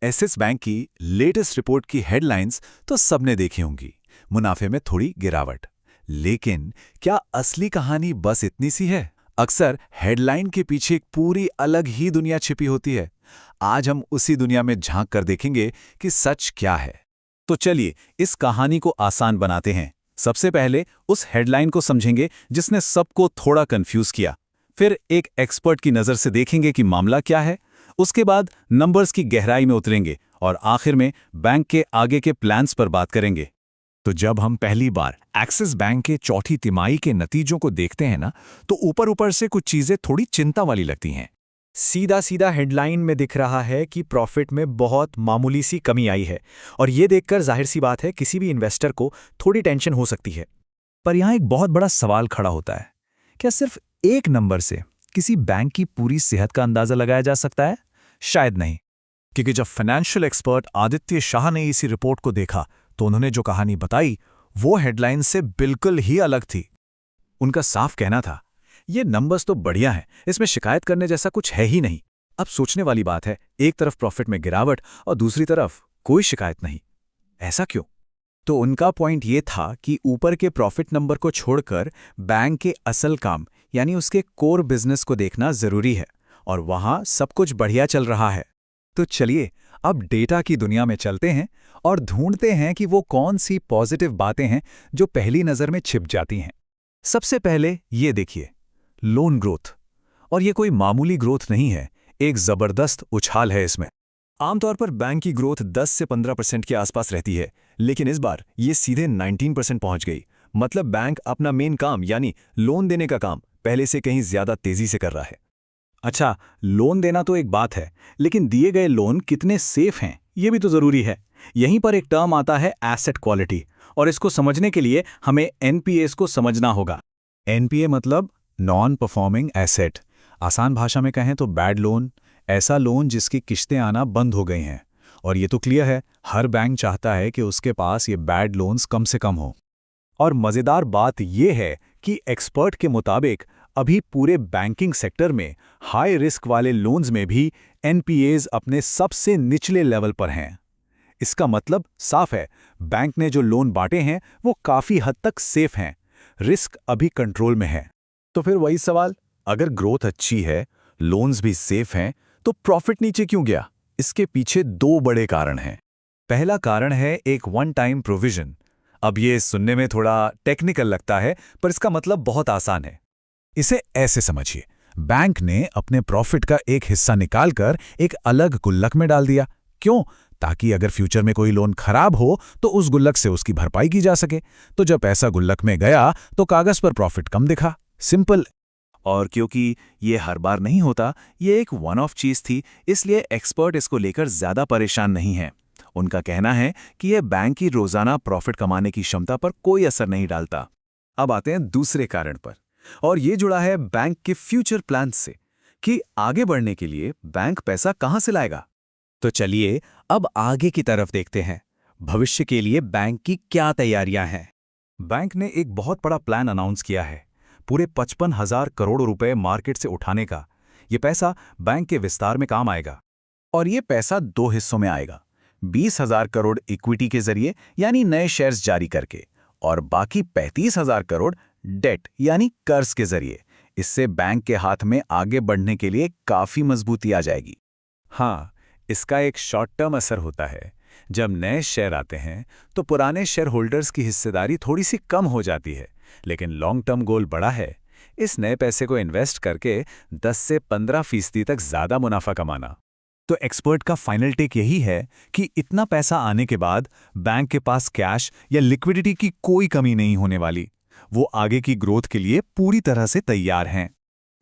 एसिस bank की latest report की headlines तो सबने देखी होंगी, मुनाफे में थोड़ी गिरावट। लेकिन क्या असली कहानी बस इतनी सी है? अक्सर हेडलाइन के पीछे एक पूरी अलग ही दुनिया छिपी होती है। आज हम उसी दुनिया में झांक कर देखेंगे कि सच क्या है। तो चलिए इस कहानी को आसान बनाते हैं। सबसे पहले उस हेडलाइन को समझेंगे जिसने सबको थोड़ा कंफ्यूज किया। फिर एक एक्सपर्ट की नज़र से देखेंगे कि मामला क्या है। उसके बाद नंबर्स की गहराई में उतरेंगे और आखिर में बैंक के आगे के प्लान्स पर बात करेंगे। तो जब हम पहली बार एक्सिस बैंक के चौथी तिमाही के नतीजों को देखते हैं ना, तो ऊपर ऊपर से कुछ चीज़ें थोड़ी चिंता वाली लगती हैं। सीधा सीधा हेडलाइन में दिख रहा है कि प्रॉफिट में बहुत मामूली सी कमी आई है, और ये देखकर जाहिर सी बात है किसी भी इन्वेस्टर को थोड़ी टेंशन हो सकती है। पर यहाँ एक बहुत बड़ा सवाल खड़ा होता है, क्या सिर्फ एक नंबर से किसी बैंक की पूरी सेहत का अंदाजा लगाया जा सकता है? शायद नहीं, क्योंकि जब फाइनेंशियल एक्सपर्ट आदित्य शाह ने इसी रिपोर्ट को देखा तो उन्होंने जो कहानी बताई वो हेडलाइन से बिल्कुल ही अलग थी। उनका साफ कहना था, ये नंबर्स तो बढ़िया हैं, इसमें शिकायत करने जैसा कुछ है ही नहीं। अब सोचने वाली बात है, एक तरफ प्रॉफिट में गिरावट और दूसरी तरफ कोई शिकायत नहीं। ऐसा क्यों? तो उनका पॉइंट ये था कि ऊपर के प्रॉफिट नंबर को छोड़कर बैंक के असल काम यानी उसके कोर बिजनेस को देखना जरूरी है, और वहां सब कुछ बढ़िया चल रहा है। तो चलिए अब डेटा की दुनिया में चलते हैं और ढूंढते हैं कि वो कौन सी पॉजिटिव बातें हैं जो पहली नज़र में छिप जाती हैं। सबसे पहले ये देखिए, लोन ग्रोथ। और ये कोई मामूली ग्रोथ नहीं है, एक जबरदस्त उछाल है इसमें। आमतौर पर बैंक की ग्रोथ 10 से 15% के आसपास रहती है, लेकिन इस बार ये सीधे 19% पहुंच गई। मतलब बैंक अपना मेन काम यानी लोन देने का काम पहले से कहीं ज्यादा तेजी से कर रहा है। अच्छा, लोन देना तो एक बात है, लेकिन दिए गए लोन कितने सेफ हैं ये भी तो जरूरी है। यहीं पर एक टर्म आता है एसेट क्वालिटी, और इसको समझने के लिए हमें एनपीएस को समझना होगा। एनपीए मतलब नॉन परफॉर्मिंग एसेट। आसान भाषा में कहें तो बैड लोन, ऐसा लोन जिसकी किश्तें आना बंद हो गई हैं। और ये तो क्लियर है, हर बैंक चाहता है कि उसके पास ये बैड लोन्स कम से कम हो। और मज़ेदार बात यह है कि एक्सपर्ट के मुताबिक अभी पूरे बैंकिंग सेक्टर में हाई रिस्क वाले लोन्स में भी एनपीएज अपने सबसे निचले लेवल पर हैं। इसका मतलब साफ है, बैंक ने जो लोन बांटे हैं वो काफ़ी हद तक सेफ हैं, रिस्क अभी कंट्रोल में है। तो फिर वही सवाल, अगर ग्रोथ अच्छी है, लोन्स भी सेफ हैं, तो प्रॉफिट नीचे क्यों गया? इसके पीछे दो बड़े कारण हैं। पहला कारण है एक वन टाइम प्रोविजन। अब ये सुनने में थोड़ा टेक्निकल लगता है, पर इसका मतलब बहुत आसान है। इसे ऐसे समझिए, बैंक ने अपने प्रॉफिट का एक हिस्सा निकालकर एक अलग गुल्लक में डाल दिया। क्यों? ताकि अगर फ्यूचर में कोई लोन खराब हो तो उस गुल्लक से उसकी भरपाई की जा सके। तो जब पैसा गुल्लक में गया तो कागज पर प्रॉफिट कम दिखा, सिंपल। और क्योंकि ये हर बार नहीं होता, ये एक वन ऑफ चीज थी, इसलिए एक्सपर्ट इसको लेकर ज्यादा परेशान नहीं है। उनका कहना है कि यह बैंक की रोजाना प्रॉफिट कमाने की क्षमता पर कोई असर नहीं डालता। अब आते हैं दूसरे कारण पर, और ये जुड़ा है बैंक के फ्यूचर प्लान से कि आगे बढ़ने के लिए बैंक पैसा कहां से लाएगा। तो चलिए अब आगे की तरफ देखते हैं, भविष्य के लिए बैंक की क्या तैयारियां हैं। बैंक ने एक बहुत बड़ा प्लान अनाउंस किया है, पूरे 55,000 करोड़ रुपए मार्केट से उठाने का। ये पैसा बैंक के विस्तार में काम आएगा, और ये पैसा दो हिस्सों में आएगा, 20,000 करोड़ इक्विटी के जरिए यानी नए शेयर्स जारी करके, और बाकी 35,000 करोड़ डेट यानी कर्ज के जरिए। इससे बैंक के हाथ में आगे बढ़ने के लिए काफी मजबूती आ जाएगी। हाँ, इसका एक शॉर्ट टर्म असर होता है। जब नए शेयर आते हैं तो पुराने शेयर होल्डर्स की हिस्सेदारी थोड़ी सी कम हो जाती है, लेकिन लॉन्ग टर्म गोल बड़ा है, इस नए पैसे को इन्वेस्ट करके 10 से 15% तक ज्यादा मुनाफा कमाना। तो एक्सपर्ट का फाइनल टेक यही है कि इतना पैसा आने के बाद बैंक के पास कैश या लिक्विडिटी की कोई कमी नहीं होने वाली। वो आगे की ग्रोथ के लिए पूरी तरह से तैयार हैं।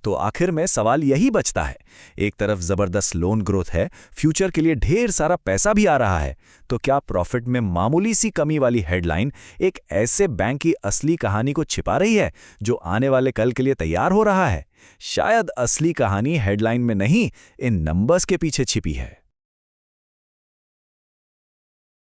तो आखिर में सवाल यही बचता है, एक तरफ जबरदस्त लोन ग्रोथ है, फ्यूचर के लिए ढेर सारा पैसा भी आ रहा है, तो क्या प्रॉफिट में मामूली सी कमी वाली हेडलाइन एक ऐसे बैंक की असली कहानी को छिपा रही है जो आने वाले कल के लिए तैयार हो रहा है? शायद असली कहानी हेडलाइन में नहीं, इन नंबर्स के पीछे छिपी है।